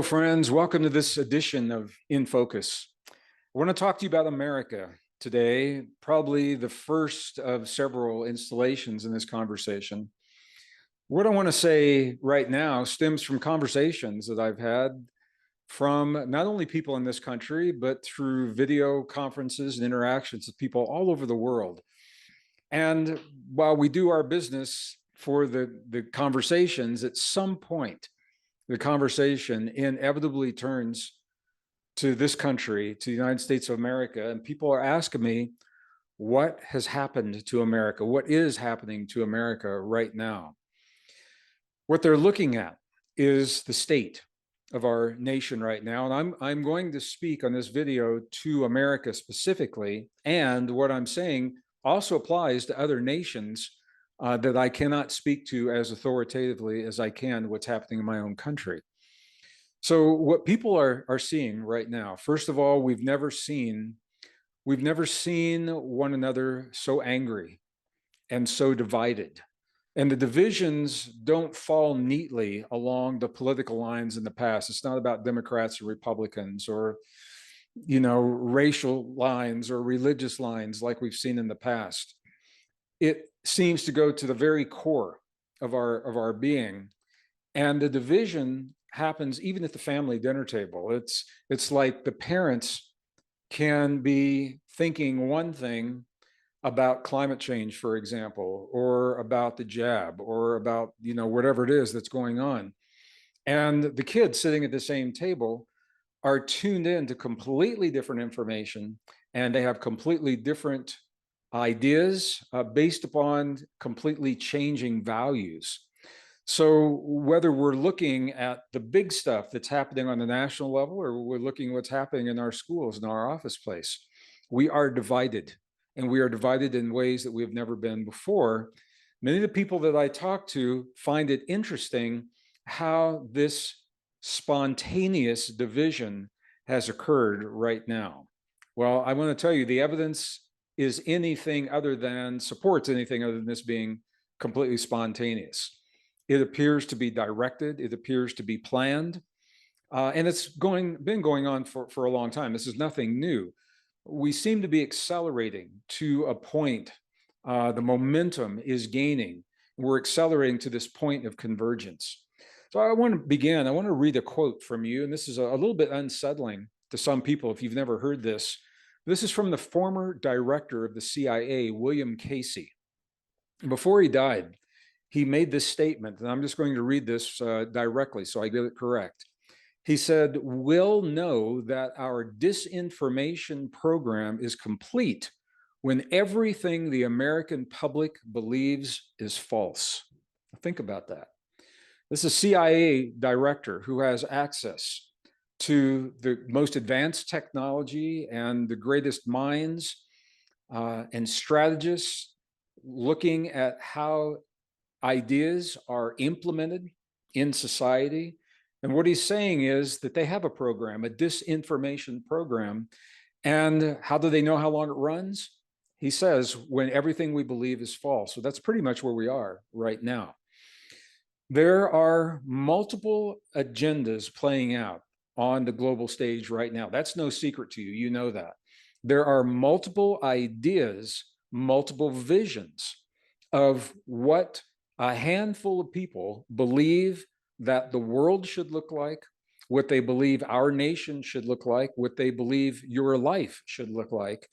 friends. Welcome to this edition of In Focus. I want to talk to you about America today, probably the first of several installations in this conversation. What I want to say right now stems from conversations that I've had from not only people in this country, but through video conferences and interactions with people all over the world. And while we do our business for the conversations, at some point, the conversation inevitably turns to this country, to the United States of America, and people are asking me, what has happened to America? What is happening to America right now? What they're looking at is the state of our nation right now. And I'm going to speak on this video to America specifically, and what I'm saying also applies to other nations that I cannot speak to as authoritatively as I can what's happening in my own country. So what people are seeing right now, first of all, we've never seen one another so angry and so divided. And the divisions don't fall neatly along the political lines in the past. It's not about Democrats or Republicans or, racial lines or religious lines like we've seen in the past. It seems to go to the very core of our being. And the division happens even at the family dinner table. It's like the parents can be thinking one thing about climate change, for example, or about the jab, or about, whatever it is that's going on. And the kids sitting at the same table are tuned in to completely different information, and they have completely different ideas based upon completely changing values. So whether we're looking at the big stuff that's happening on the national level, or we're looking at what's happening in our schools and our office place, we are divided. And we are divided in ways that we have never been before. Many of the people that I talk to find it interesting how this spontaneous division has occurred right now. Well, I want to tell you, the evidence is supports anything other than this being completely spontaneous. It appears to be directed. It appears to be planned. And it's been going on for a long time. This is nothing new. We seem to be accelerating to a point. The momentum is gaining. We're accelerating to this point of convergence. So I want to read a quote from you. And this is a little bit unsettling to some people if you've never heard this. This is from the former director of the CIA, William Casey. Before he died, he made this statement, and I'm just going to read this directly so I get it correct. He said, "We'll know that our disinformation program is complete when everything the American public believes is false." Think about that. This is a CIA director who has access to the most advanced technology and the greatest minds and strategists looking at how ideas are implemented in society. And what he's saying is that they have a program, a disinformation program. And how do they know how long it runs? He says, when everything we believe is false. So that's pretty much where we are right now. There are multiple agendas playing out on the global stage right now. That's no secret to you. You know that. There are multiple ideas, multiple visions of what a handful of people believe that the world should look like, what they believe our nation should look like, what they believe your life should look like.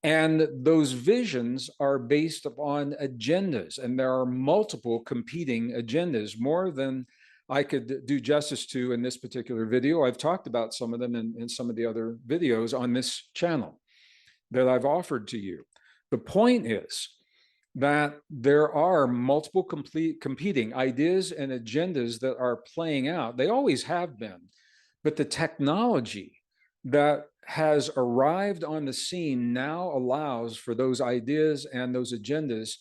And those visions are based upon agendas, and there are multiple competing agendas, more than I could do justice to in this particular video. I've talked about some of them in some of the other videos on this channel that I've offered to you. The point is that there are multiple competing ideas and agendas that are playing out. They always have been, but the technology that has arrived on the scene now allows for those ideas and those agendas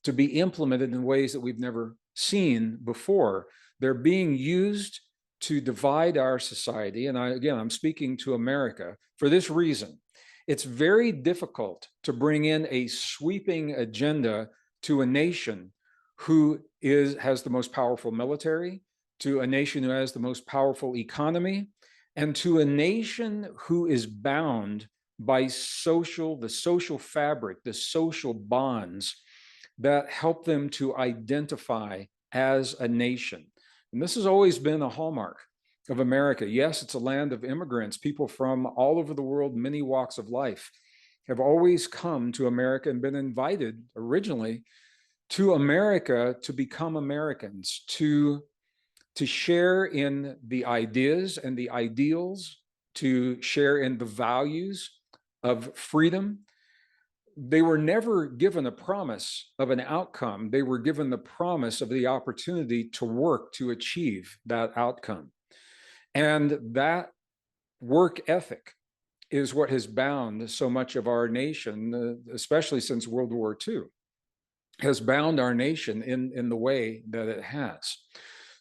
to be implemented in ways that we've never seen before. They're being used to divide our society. And I'm speaking to America for this reason. It's very difficult to bring in a sweeping agenda to a nation who has the most powerful military, to a nation who has the most powerful economy, and to a nation who is bound by the social fabric, the social bonds that help them to identify as a nation. And this has always been a hallmark of America. Yes, it's a land of immigrants. People from all over the world, many walks of life, have always come to America and been invited originally to America to become Americans, to share in the ideas and the ideals, to share in the values of freedom. They were never given a promise of an outcome. They were given the promise of the opportunity to work to achieve that outcome. And that work ethic is what has bound so much of our nation, especially since World War II, has bound our nation in the way that it has.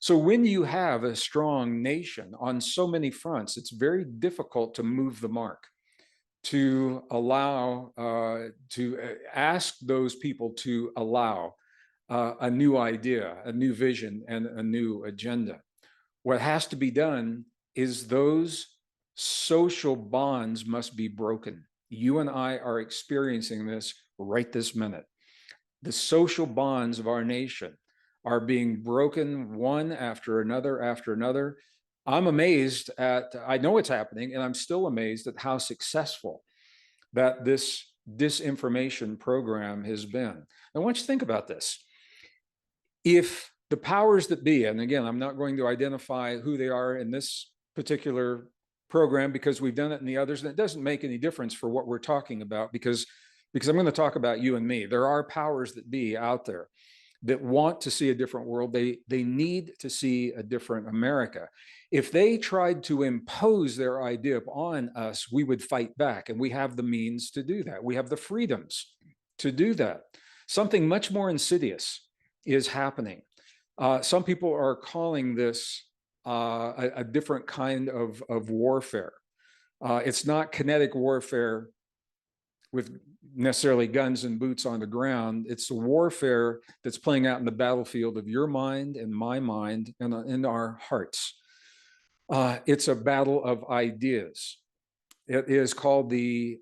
So when you have a strong nation on so many fronts, it's very difficult to move the mark, to allow, to ask those people to allow a new idea, a new vision, and a new agenda. What has to be done is those social bonds must be broken. You and I are experiencing this right this minute. The social bonds of our nation are being broken one after another after another. I'm amazed at, I know it's happening, and I'm still amazed at how successful that this disinformation program has been. I want you to think about this. If the powers that be, and again, I'm not going to identify who they are in this particular program because we've done it in the others, and it doesn't make any difference for what we're talking about because I'm going to talk about you and me. There are powers that be out there that want to see a different world. They need to see a different America. If they tried to impose their idea on us, we would fight back, and we have the means to do that. We have the freedoms to do that. Something much more insidious is happening. Some people are calling this a different kind of warfare. It's not kinetic warfare with necessarily guns and boots on the ground. It's a warfare that's playing out in the battlefield of your mind and my mind and in our hearts. It's a battle of ideas. It is called the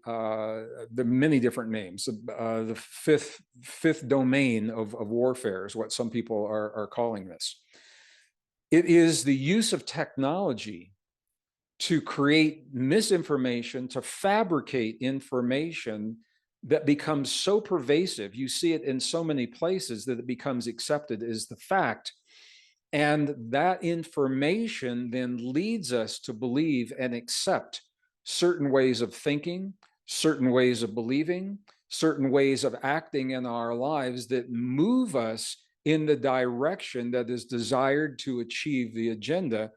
many different names. The fifth domain of warfare is what some people are calling this. It is the use of technology to create misinformation, to fabricate information that becomes so pervasive. You see it in so many places that it becomes accepted as the fact. And that information then leads us to believe and accept certain ways of thinking, certain ways of believing, certain ways of acting in our lives that move us in the direction that is desired to achieve the agenda,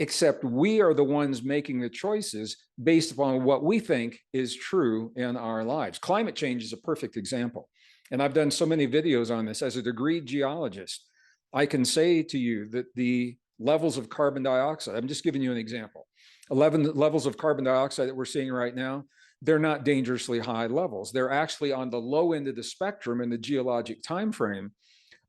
except we are the ones making the choices based upon what we think is true in our lives. Climate change is a perfect example. And I've done so many videos on this. As a degreed geologist, I can say to you that the levels of carbon dioxide, I'm just giving you an example, 11 levels of carbon dioxide that we're seeing right now, they're not dangerously high levels. They're actually on the low end of the spectrum in the geologic time frame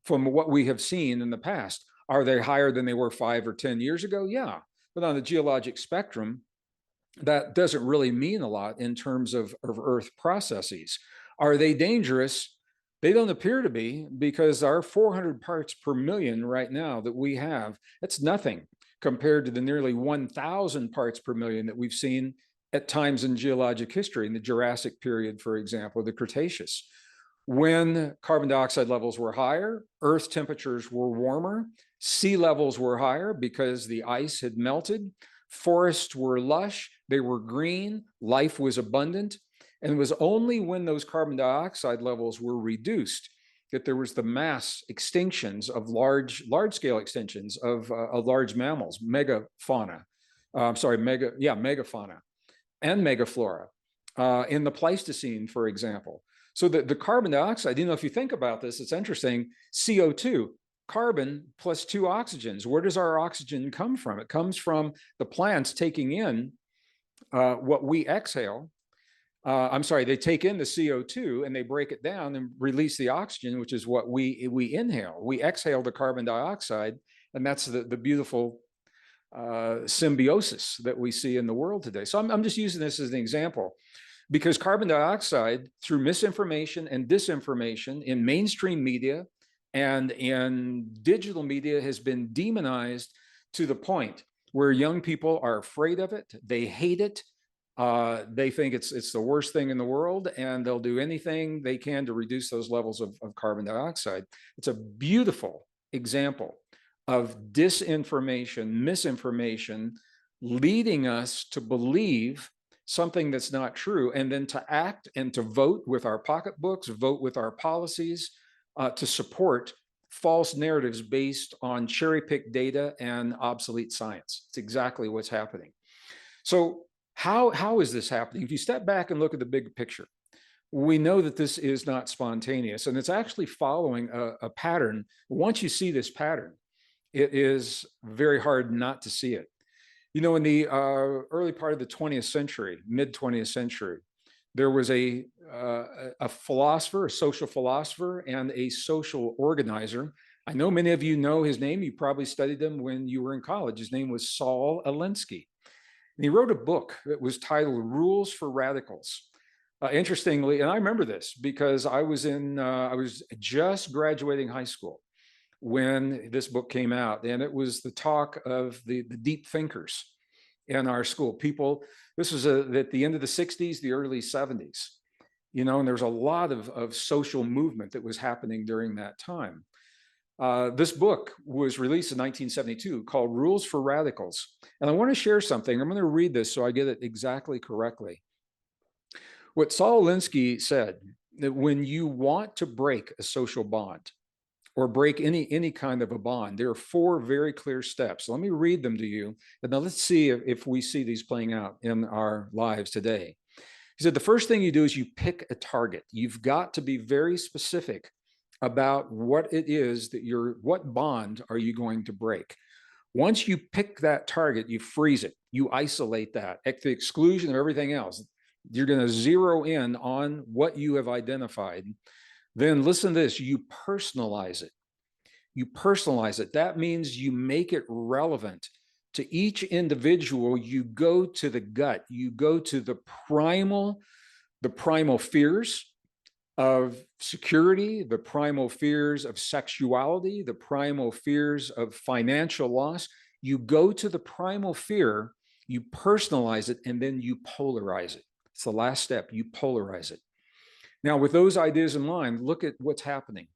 from what we have seen in the past. Are they higher than they were 5 or 10 years ago? Yeah. But on the geologic spectrum, that doesn't really mean a lot in terms of Earth processes. Are they dangerous? They don't appear to be, because our 400 parts per million right now that we have, that's nothing compared to the nearly 1,000 parts per million that we've seen at times in geologic history, in the Jurassic period, for example, the Cretaceous. When carbon dioxide levels were higher, Earth temperatures were warmer, sea levels were higher because the ice had melted, forests were lush, they were green, life was abundant. And it was only when those carbon dioxide levels were reduced that there was the mass extinctions of large-scale extinctions of large mammals, megafauna and megaflora in the Pleistocene, for example. So the carbon dioxide, if you think about this, it's interesting. CO2, carbon plus 2 oxygens. Where does our oxygen come from? It comes from the plants taking in what we exhale. They take in the CO2 and they break it down and release the oxygen, which is what we inhale. We exhale the carbon dioxide And that's the beautiful symbiosis that we see in the world today. So I'm just using this as an example, because carbon dioxide, through misinformation and disinformation in mainstream media and in digital media, has been demonized to the point where young people are afraid of it. They hate it. They think it's the worst thing in the world, and they'll do anything they can to reduce those levels of carbon dioxide. It's a beautiful example of disinformation, misinformation, leading us to believe something that's not true, and then to act and to vote with our pocketbooks, vote with our policies, to support false narratives based on cherry-picked data and obsolete science. It's exactly what's happening. So how is this happening? If you step back and look at the big picture, we know that this is not spontaneous, and it's actually following a pattern. Once you see this pattern, it is very hard not to see it. You know, in the early part of the 20th century, mid 20th century, there was a philosopher, a social philosopher, and a social organizer. I know many of you know his name. You probably studied him when you were in college. His name was Saul Alinsky. And he wrote a book that was titled Rules for Radicals. Interestingly, and I remember this because I was just graduating high school when this book came out, and it was the talk of the deep thinkers in our school. People, this was at the end of the 60s, the early 70s, you know, and there was a lot of social movement that was happening during that time. This book was released in 1972 called Rules for Radicals. And I want to share something. I'm going to read this so I get it exactly correctly. What Saul Alinsky said, that when you want to break a social bond or break any kind of a bond, there are 4 very clear steps. Let me read them to you. And now let's see if we see these playing out in our lives today. He said, the first thing you do is you pick a target. You've got to be very specific about what it is that what bond are you going to break? Once you pick that target, you freeze it, you isolate that at the exclusion of everything else. You're going to zero in on what you have identified. Then listen to this, you personalize it. You personalize it. That means you make it relevant to each individual. You go to the gut, you go to the primal fears of security, the primal fears of sexuality, the primal fears of financial loss. You go to the primal fear, you personalize it, and then you polarize it. It's the last step, you polarize it. Now, with those ideas in mind, look at what's happening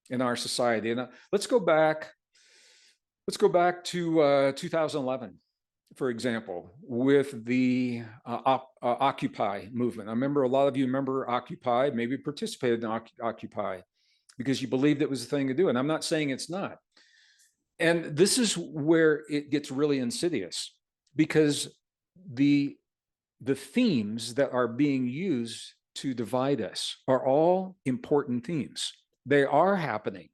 in our society. And let's go back to 2011. For example, with the Occupy movement. I remember a lot of you remember Occupy, maybe participated in Occupy because you believed it was the thing to do. And I'm not saying it's not. And this is where it gets really insidious, because the themes that are being used to divide us are all important themes. They are happening.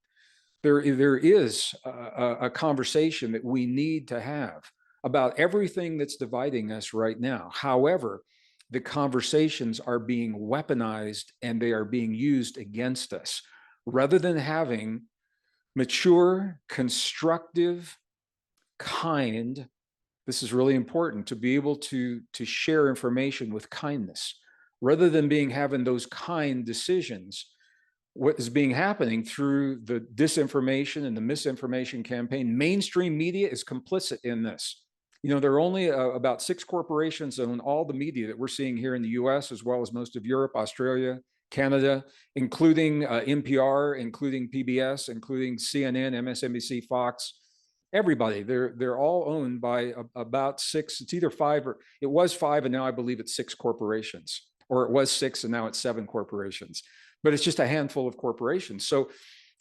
There is a conversation that we need to have about everything that's dividing us right now. However, the conversations are being weaponized and they are being used against us. Rather than having mature, constructive, kind, this is really important, to be able to share information with kindness, rather than having those kind decisions. What is happening through the disinformation and the misinformation campaign, mainstream media is complicit in this. You know, there are only about 6 corporations own all the media that we're seeing here in the US, as well as most of Europe, Australia, Canada, including NPR, including PBS, including CNN, MSNBC, Fox, everybody. They're all owned by about 6, it's either 5 or it was 5, and now I believe it's 6 corporations, or it was 6 and now it's 7 corporations. But it's just a handful of corporations. So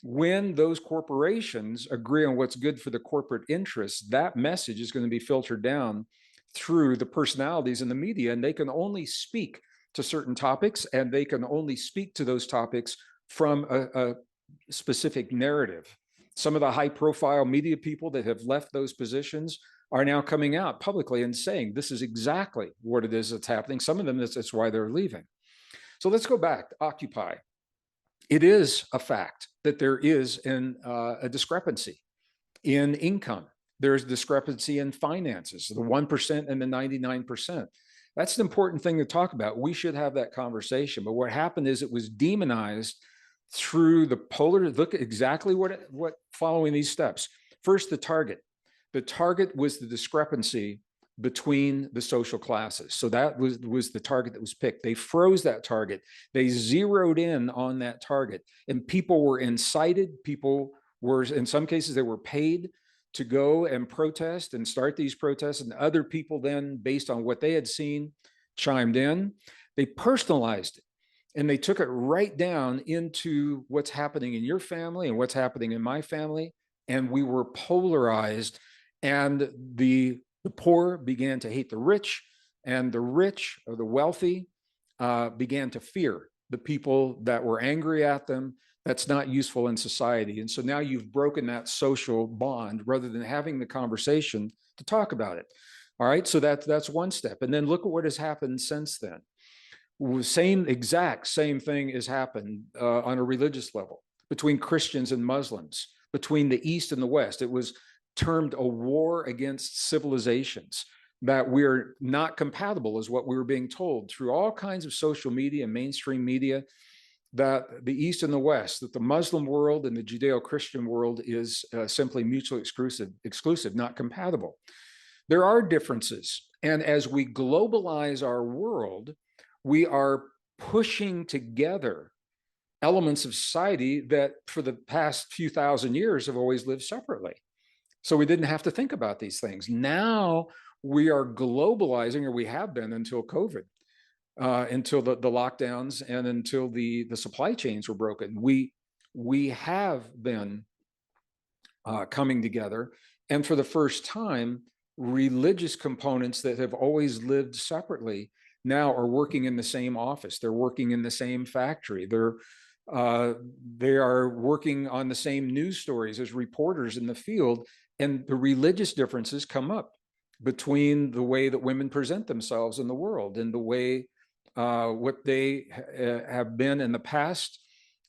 when those corporations agree on what's good for the corporate interests, that message is going to be filtered down through the personalities in the media, and they can only speak to certain topics, and they can only speak to those topics from a specific narrative. Some of the high-profile media people that have left those positions are now coming out publicly and saying this is exactly what it is that's happening. Some of them, that's why they're leaving. So let's go back to Occupy. It is a fact that there is a discrepancy in income. There's discrepancy in finances, the 1% and the 99%. That's an important thing to talk about. We should have that conversation. But what happened is it was demonized through the polar. Look at exactly what following these steps. First, the target. The target was the discrepancy between the social classes. So that was the target that was picked. They froze that target. They zeroed in on that target, and people were incited. People were, in some cases, they were paid to go and protest and start these protests, and other people then, based on what they had seen, chimed in. They personalized it, and they took it right down into what's happening in your family and what's happening in my family, and we were polarized, and the poor began to hate the rich, and the rich or the wealthy began to fear the people that were angry at them. That's not useful in society. And so now you've broken that social bond rather than having the conversation to talk about it. All right, so that's one step. And then look at what has happened since then. Exact same thing has happened on a religious level between Christians and Muslims, between the East and the West. It was termed a war against civilizations, that we're not compatible, is what we were being told through all kinds of social media and mainstream media, that the East and the West, that the Muslim world and the Judeo-Christian world is simply mutually exclusive, not compatible. There are differences. And as we globalize our world, we are pushing together elements of society that for the past few thousand years have always lived separately. So we didn't have to think about these things. Now we are globalizing, or we have been until COVID, until the lockdowns and until the supply chains were broken. We have been coming together. And for the first time, religious components that have always lived separately now are working in the same office. They're working in the same factory. They are working on the same news stories as reporters in the field. And the religious differences come up between the way that women present themselves in the world and the way what they have been in the past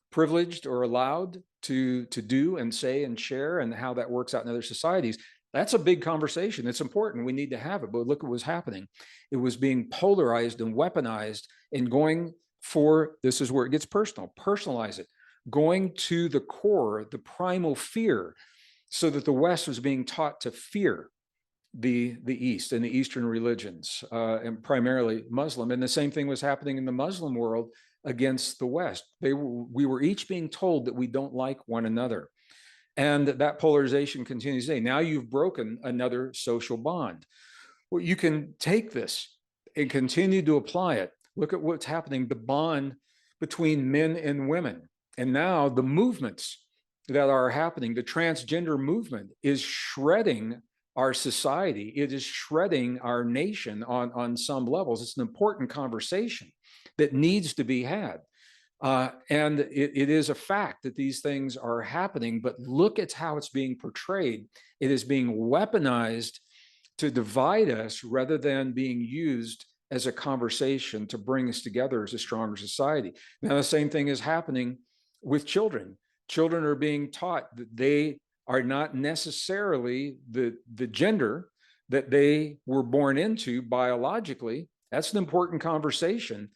privileged or allowed to do and say and share, and how that works out in other societies. That's a big conversation. It's important. We need to have it. But look at what was happening. It was being polarized and weaponized and going for, this is where it gets personal, personalize it, going to the core, the primal fear, so that the West was being taught to fear the East and the Eastern religions, and primarily Muslim. And the same thing was happening in the Muslim world against the West. We were each being told that we don't like one another. And that polarization continues today. Now you've broken another social bond. Well, you can take this and continue to apply it. Look at what's happening, the bond between men and women. And now the movements that are happening, the transgender movement is shredding our society. It is shredding our nation on some levels. It's an important conversation that needs to be had. And it is a fact that these things are happening, but look at how it's being portrayed. It is being weaponized to divide us rather than being used as a conversation to bring us together as a stronger society. Now, the same thing is happening with children. Children are being taught that they are not necessarily the gender that they were born into biologically. That's an important conversation.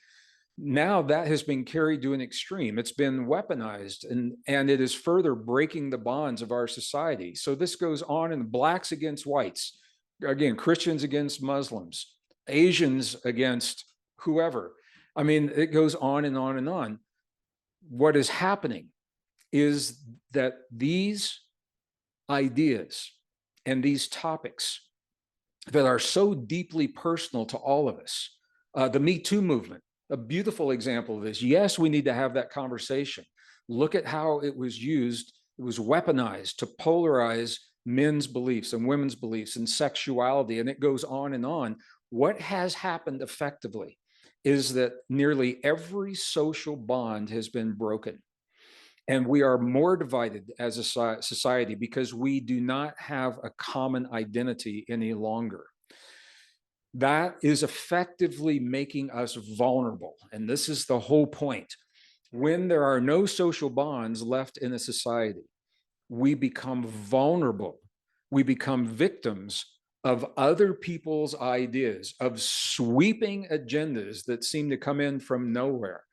Now that has been carried to an extreme. It's been weaponized, and it is further breaking the bonds of our society. So this goes on, in blacks against whites, again, Christians against Muslims, Asians against whoever. I mean, it goes on and on and on. What is happening is that these ideas and these topics that are so deeply personal to all of us, the Me Too movement, a beautiful example of this. Yes, we need to have that conversation. Look at how it was used. It was weaponized to polarize men's beliefs and women's beliefs and sexuality, and it goes on and on. What has happened effectively is that nearly every social bond has been broken. And we are more divided as a society because we do not have a common identity any longer. That is effectively making us vulnerable. And this is the whole point. When there are no social bonds left in a society, we become vulnerable we become victims of other people's ideas, of sweeping agendas that seem to come in from nowhere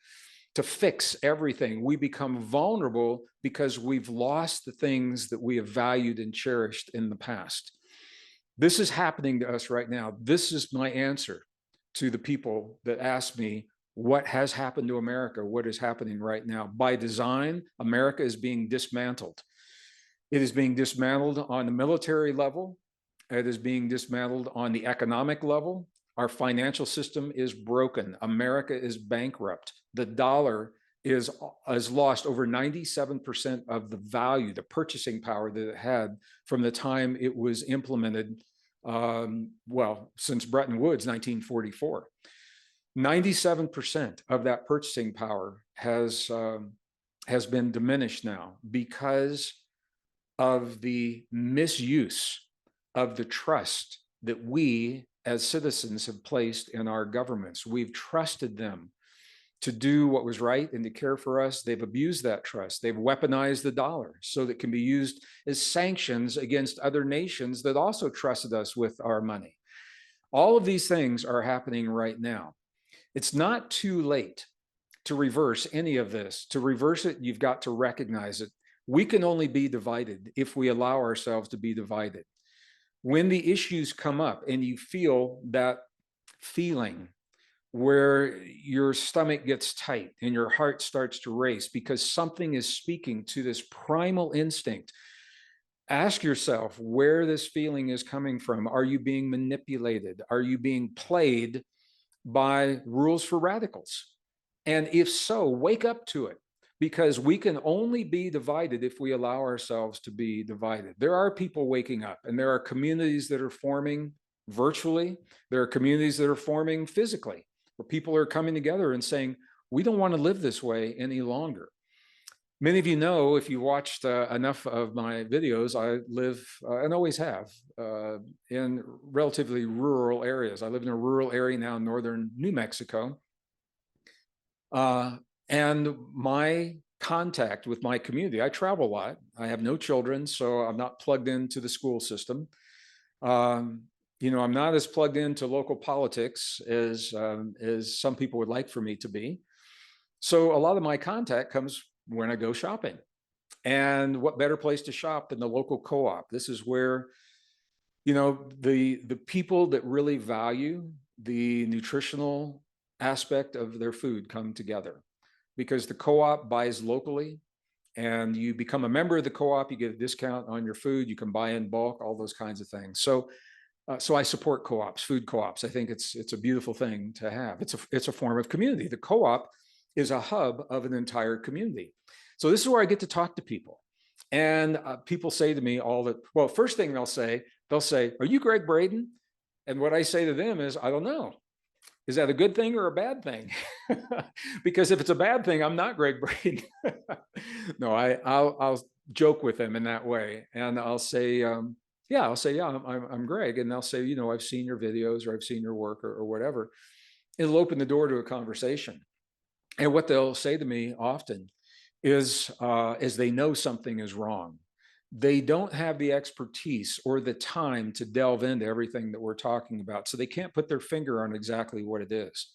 to fix everything. We become vulnerable because we've lost the things that we have valued and cherished in the past. This is happening to us right now. This is my answer to the people that ask me, what has happened to America? What is happening right now? By design, America is being dismantled. It is being dismantled on the military level. It is being dismantled on the economic level. Our financial system is broken. America is bankrupt. The dollar has lost over 97% of the value, the purchasing power that it had from the time it was implemented, since Bretton Woods, 1944. 97% of that purchasing power has been diminished now because of the misuse of the trust that we as citizens have placed in our governments. We've trusted them to do what was right and to care for us. They've abused that trust. They've weaponized the dollar so that it can be used as sanctions against other nations that also trusted us with our money. All of these things are happening right now. It's not too late to reverse any of this. To reverse it, you've got to recognize it. We can only be divided if we allow ourselves to be divided. When the issues come up and you feel that feeling where your stomach gets tight and your heart starts to race because something is speaking to this primal instinct, ask yourself where this feeling is coming from. Are you being manipulated? Are you being played by rules for radicals? And if so, wake up to it, because we can only be divided if we allow ourselves to be divided. There are people waking up, and there are communities that are forming virtually. There are communities that are forming physically, where people are coming together and saying, we don't want to live this way any longer. Many of you know, if you watched enough of my videos, I live and always have in relatively rural areas. I live in a rural area now in northern New Mexico. And my contact with my community, I travel a lot. I have no children, so I'm not plugged into the school system. I'm not as plugged into local politics as some people would like for me to be. So a lot of my contact comes when I go shopping. And what better place to shop than the local co-op? This is where, the people that really value the nutritional aspect of their food come together, because the co-op buys locally, and you become a member of the co-op, you get a discount on your food, you can buy in bulk, all those kinds of things. So I support co-ops, food co-ops. I think it's a beautiful thing to have. It's a form of community. The co-op is a hub of an entire community. So this is where I get to talk to people. And people say to me first thing they'll say, are you Gregg Braden? And what I say to them is, I don't know. Is that a good thing or a bad thing? Because if it's a bad thing, I'm not Gregg Braden. No, I'll joke with them in that way. And I'll say, I'm Gregg. And they'll say, I've seen your videos, or I've seen your work, or whatever. It'll open the door to a conversation. And what they'll say to me often is they know something is wrong. They don't have the expertise or the time to delve into everything that we're talking about. So they can't put their finger on exactly what it is.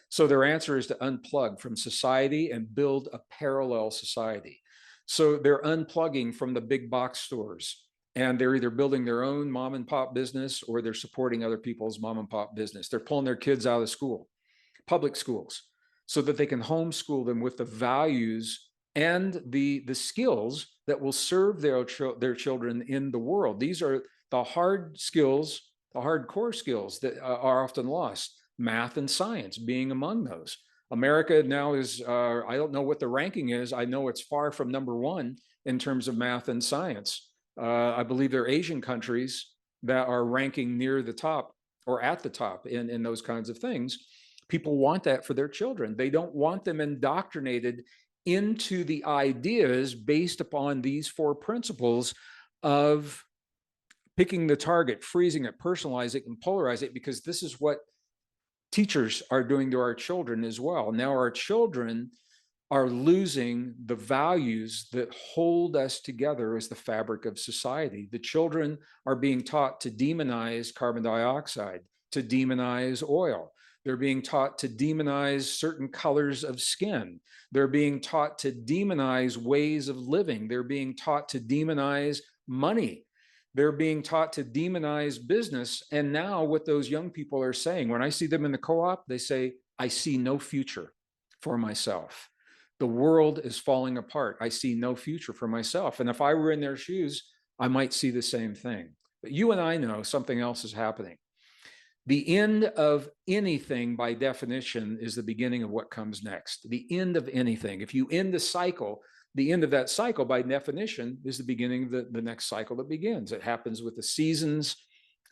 So their answer is to unplug from society and build a parallel society. So they're unplugging from the big box stores, and they're either building their own mom and pop business, or they're supporting other people's mom and pop business. They're pulling their kids out of school, public schools, so that they can homeschool them with the values and the skills that will serve their children in the world. These are the hard skills, the hardcore skills that are often lost, math and science being among those. America now is, I don't know what the ranking is. I know it's far from number one in terms of math and science. I believe there are Asian countries that are ranking near the top or at the top in those kinds of things. People want that for their children. They don't want them indoctrinated into the ideas based upon these four principles of picking the target, freezing it, personalizing it, and polarizing it, because this is what teachers are doing to our children as well. Now our children are losing the values that hold us together as the fabric of society. The children are being taught to demonize carbon dioxide, to demonize oil. They're being taught to demonize certain colors of skin. They're being taught to demonize ways of living. They're being taught to demonize money. They're being taught to demonize business. And now what those young people are saying, when I see them in the co-op, they say, I see no future for myself. The world is falling apart. I see no future for myself. And if I were in their shoes, I might see the same thing. But you and I know something else is happening. The end of anything, by definition, is the beginning of what comes next. The end of anything. If you end the cycle, the end of that cycle, by definition, is the beginning of the next cycle that begins. It happens with the seasons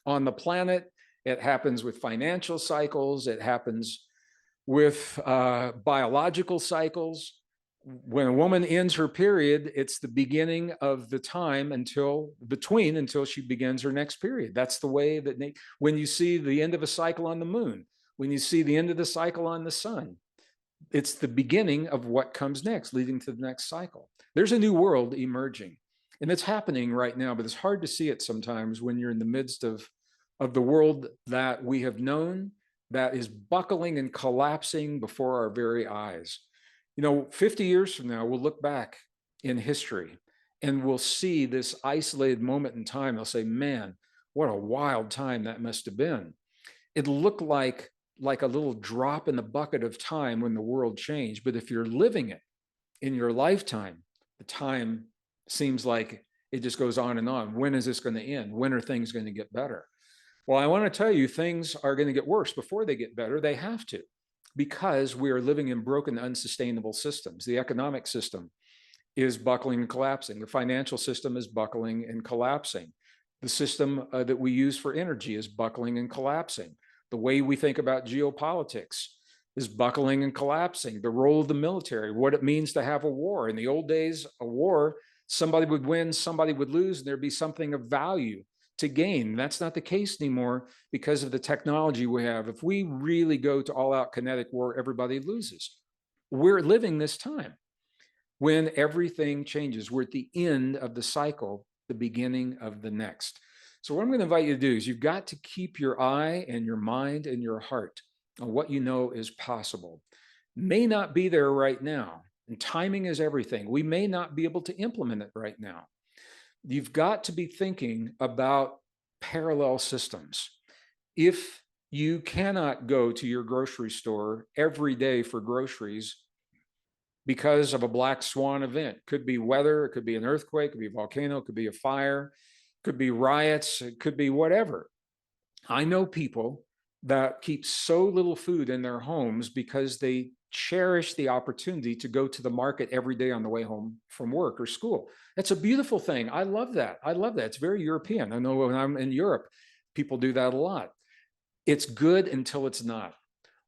on the planet. It happens with financial cycles. It happens with biological cycles. When a woman ends her period, it's the beginning of the time until she begins her next period. That's the way that when you see the end of a cycle on the moon, when you see the end of the cycle on the sun, it's the beginning of what comes next, leading to the next cycle. There's a new world emerging, and it's happening right now, but it's hard to see it sometimes when you're in the midst of the world that we have known, that is buckling and collapsing before our very eyes. 50 years from now, we'll look back in history and we'll see this isolated moment in time. They'll say, man, what a wild time that must have been. It looked like a little drop in the bucket of time when the world changed. But if you're living it in your lifetime, the time seems like it just goes on and on. When is this going to end? When are things going to get better? Well, I want to tell you, things are going to get worse before they get better. They have to, because we are living in broken, unsustainable systems. The economic system is buckling and collapsing. The financial system is buckling and collapsing. The system that we use for energy is buckling and collapsing. The way we think about geopolitics is buckling and collapsing. The role of the military, what it means to have a war. In the old days, a war, somebody would win, somebody would lose, and there'd be something of value to gain. That's not the case anymore because of the technology we have. If we really go to all-out kinetic war, everybody loses. We're living this time when everything changes. We're at the end of the cycle, the beginning of the next. So what I'm going to invite you to do is you've got to keep your eye and your mind and your heart on what you know is possible. May not be there right now, and timing is everything. We may not be able to implement it right now. You've got to be thinking about parallel systems. If you cannot go to your grocery store every day for groceries because of a black swan event, could be weather, it could be an earthquake, it could be a volcano, it could be a fire, it could be riots, it could be whatever. I know people that keep so little food in their homes because they cherish the opportunity to go to the market every day on the way home from work or school. That's a beautiful thing. I love that. I love that. It's very European. I know when I'm in Europe, people do that a lot. It's good until it's not.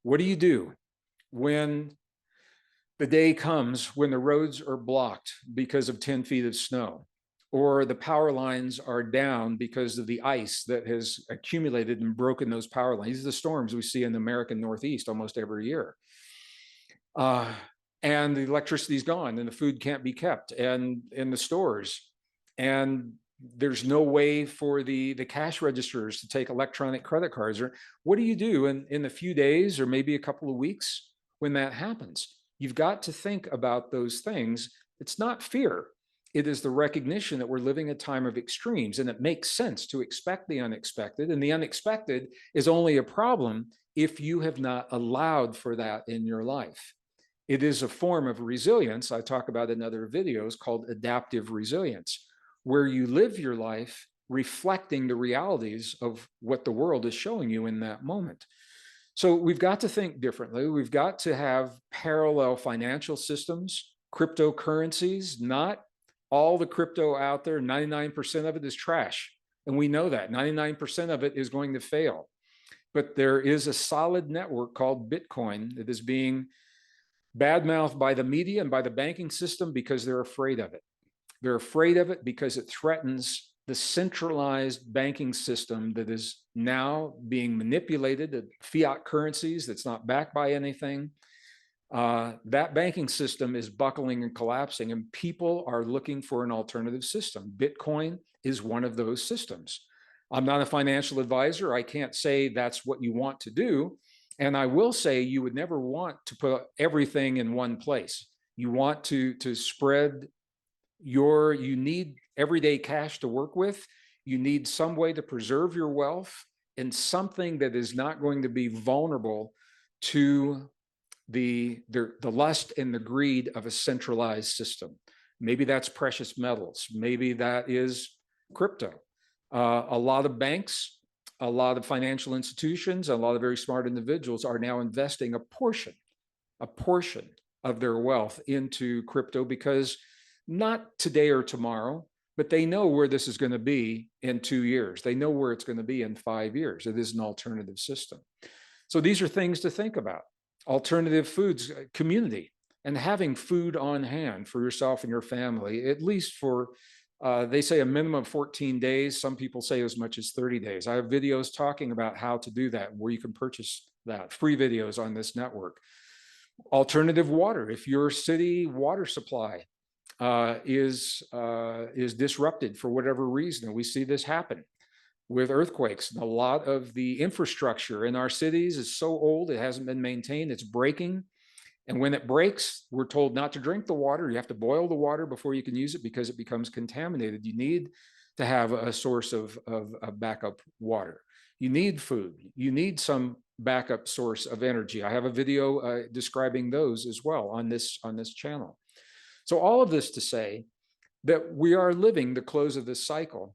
What do you do when the day comes when the roads are blocked because of 10 feet of snow, or the power lines are down because of the ice that has accumulated and broken those power lines? These are the storms we see in the American Northeast almost every year. And the electricity's gone and the food can't be kept and in the stores. And there's no way for the cash registers to take electronic credit cards. Or what do you do in a few days or maybe a couple of weeks when that happens? You've got to think about those things. It's not fear. It is the recognition that we're living a time of extremes, and it makes sense to expect the unexpected. And the unexpected is only a problem if you have not allowed for that in your life. It is a form of resilience I talk about in other videos called adaptive resilience, where you live your life reflecting the realities of what the world is showing you in that moment. So we've got to think differently. We've got to have parallel financial systems, cryptocurrencies. Not all the crypto out there, 99% of it is trash. And we know that 99% of it is going to fail. But there is a solid network called Bitcoin that is being badmouthed by the media and by the banking system because they're afraid of it. They're afraid of it because it threatens the centralized banking system that is now being manipulated, the fiat currencies that's not backed by anything. that banking system is buckling and collapsing, and people are looking for an alternative system. Bitcoin is one of those systems. I'm not a financial advisor. I can't say that's what you want to do. And I will say you would never want to put everything in one place. You want to spread you need everyday cash to work with. You need some way to preserve your wealth and something that is not going to be vulnerable to the lust and the greed of a centralized system. Maybe that's precious metals. Maybe that is crypto. A lot of banks, a lot of financial institutions, a lot of very smart individuals are now investing a portion of their wealth into crypto because not today or tomorrow, but they know where this is going to be in 2 years. They know where it's going to be in 5 years. It is an alternative system. So these are things to think about. Alternative foods, community, and having food on hand for yourself and your family, at least for, they say a minimum of 14 days. Some people say as much as 30 days. I have videos talking about how to do that, where you can purchase that, free videos on this network. Alternative water. If your city water supply is disrupted for whatever reason, and we see this happen with earthquakes. A lot of the infrastructure in our cities is so old, it hasn't been maintained, it's breaking. And when it breaks, we're told not to drink the water. You have to boil the water before you can use it because it becomes contaminated. You need to have a source of backup water. You need food. You need some backup source of energy. I have a video describing those as well on this channel. So all of this to say that we are living the close of this cycle.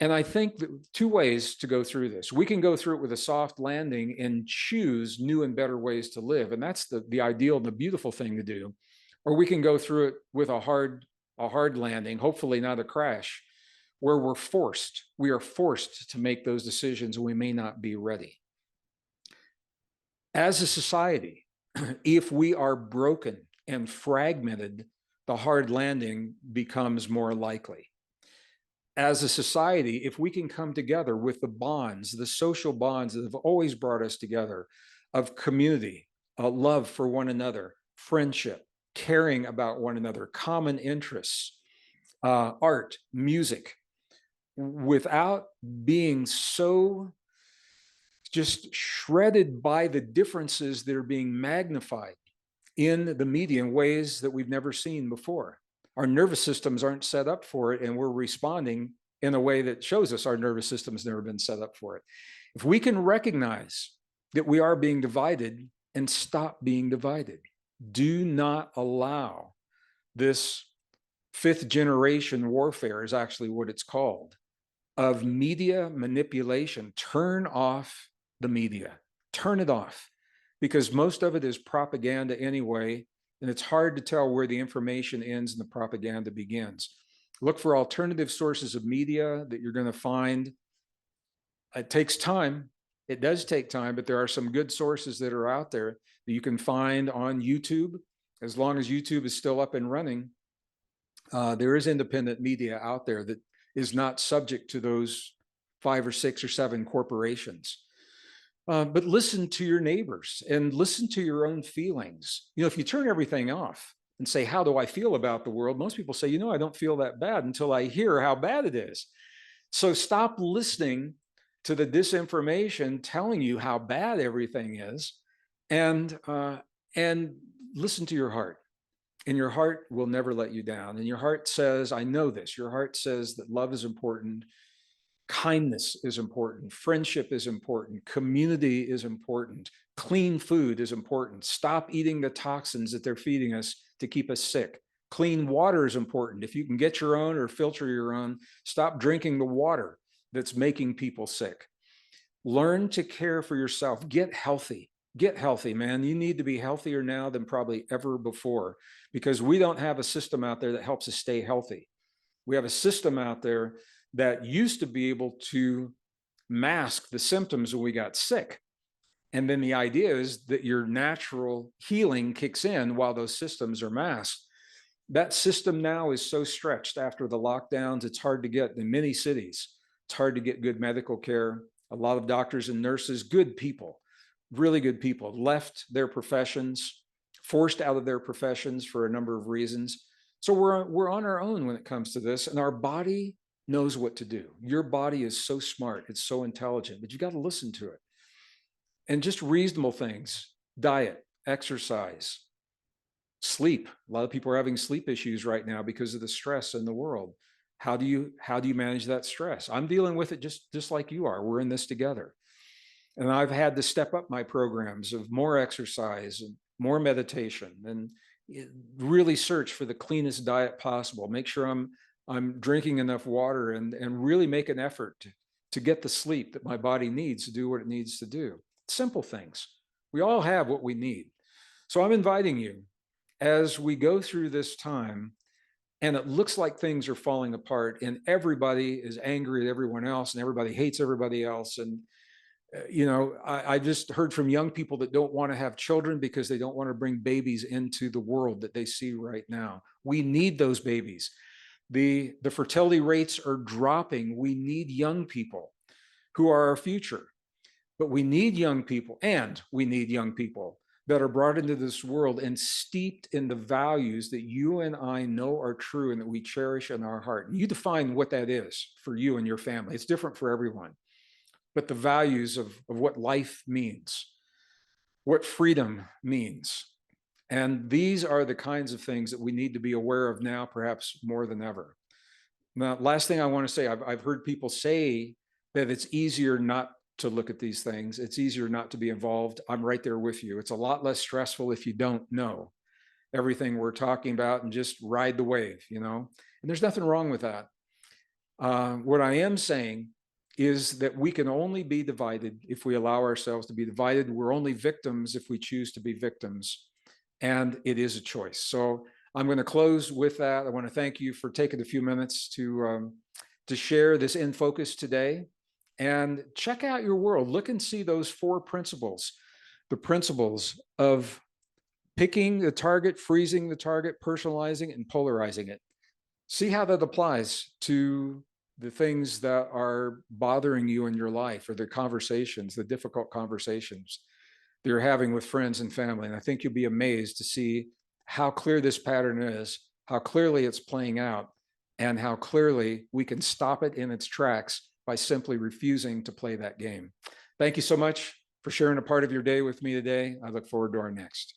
And I think that 2 ways to go through this. We can go through it with a soft landing and choose new and better ways to live. And that's the ideal and the beautiful thing to do. Or we can go through it with a hard landing, hopefully not a crash, where we are forced to make those decisions and we may not be ready. As a society, if we are broken and fragmented, the hard landing becomes more likely. As a society, if we can come together with the bonds, the social bonds that have always brought us together, of community, love for one another, friendship, caring about one another, common interests, art, music, without being so just shredded by the differences that are being magnified in the media in ways that we've never seen before. Our nervous systems aren't set up for it, and we're responding in a way that shows us our nervous system's never been set up for it. If we can recognize that we are being divided and stop being divided, do not allow this 5th generation warfare, is actually what it's called, of media manipulation. Turn off the media, turn it off, because most of it is propaganda anyway. And it's hard to tell where the information ends and the propaganda begins. Look for alternative sources of media that you're going to find. It takes time. It does take time, but there are some good sources that are out there that you can find on YouTube. As long as YouTube is still up and running, there is independent media out there that is not subject to those 5 or 6 or 7 corporations. But listen to your neighbors and listen to your own feelings. You know, if you turn everything off and say, how do I feel about the world? Most people say, you know, I don't feel that bad until I hear how bad it is. So stop listening to the disinformation telling you how bad everything is, and listen to your heart. And your heart will never let you down. And your heart says, I know this. Your heart says that love is important. Kindness is important. Friendship is important. Community is important. Clean food is important. Stop eating the toxins that they're feeding us to keep us sick. Clean water is important. If you can get your own or filter your own, stop drinking the water that's making people sick. Learn to care for yourself. Get healthy. Get healthy, man. You need to be healthier now than probably ever before, because we don't have a system out there that helps us stay healthy. We have a system out there that used to be able to mask the symptoms when we got sick. And then the idea is that your natural healing kicks in while those systems are masked. That system now is so stretched after the lockdowns, it's hard to get in many cities. It's hard to get good medical care. A lot of doctors and nurses, good people, really good people, left their professions forced out of their professions for a number of reasons. So we're on our own when it comes to this, and our body knows what to do. Your body is so smart, it's so intelligent, but you got to listen to it. And just reasonable things: diet, exercise, sleep. A lot of people are having sleep issues right now because of the stress in the world. How do you manage that stress? I'm dealing with it just like you are. We're in this together. And I've had to step up my programs of more exercise and more meditation, and really search for the cleanest diet possible. Make sure I'm drinking enough water, and really make an effort to get the sleep that my body needs to do what it needs to do. Simple things. We all have what we need. So I'm inviting you, as we go through this time, and it looks like things are falling apart, and everybody is angry at everyone else, and everybody hates everybody else. And I just heard from young people that don't want to have children because they don't want to bring babies into the world that they see right now. We need those babies. The fertility rates are dropping. We need young people who are our future. But we need young people, and we need young people that are brought into this world and steeped in the values that you and I know are true and that we cherish in our heart. And you define what that is for you and your family. It's different for everyone. But the values of what life means, what freedom means. And these are the kinds of things that we need to be aware of now, perhaps more than ever. Now, last thing I want to say, I've heard people say that it's easier not to look at these things. It's easier not to be involved. I'm right there with you. It's a lot less stressful if you don't know everything we're talking about and just ride the wave, And there's nothing wrong with that. What I am saying is that we can only be divided if we allow ourselves to be divided. We're only victims if we choose to be victims. And it is a choice. So I'm going to close with that. I want to thank you for taking a few minutes to share this in focus today. And check out your world. Look and see those 4 principles. The principles of picking the target, freezing the target, personalizing, and polarizing it. See how that applies to the things that are bothering you in your life, or the conversations, the difficult conversations that you're having with friends and family. And I think you'll be amazed to see how clear this pattern is, how clearly it's playing out, and how clearly we can stop it in its tracks by simply refusing to play that game. Thank you so much for sharing a part of your day with me today. I look forward to our next.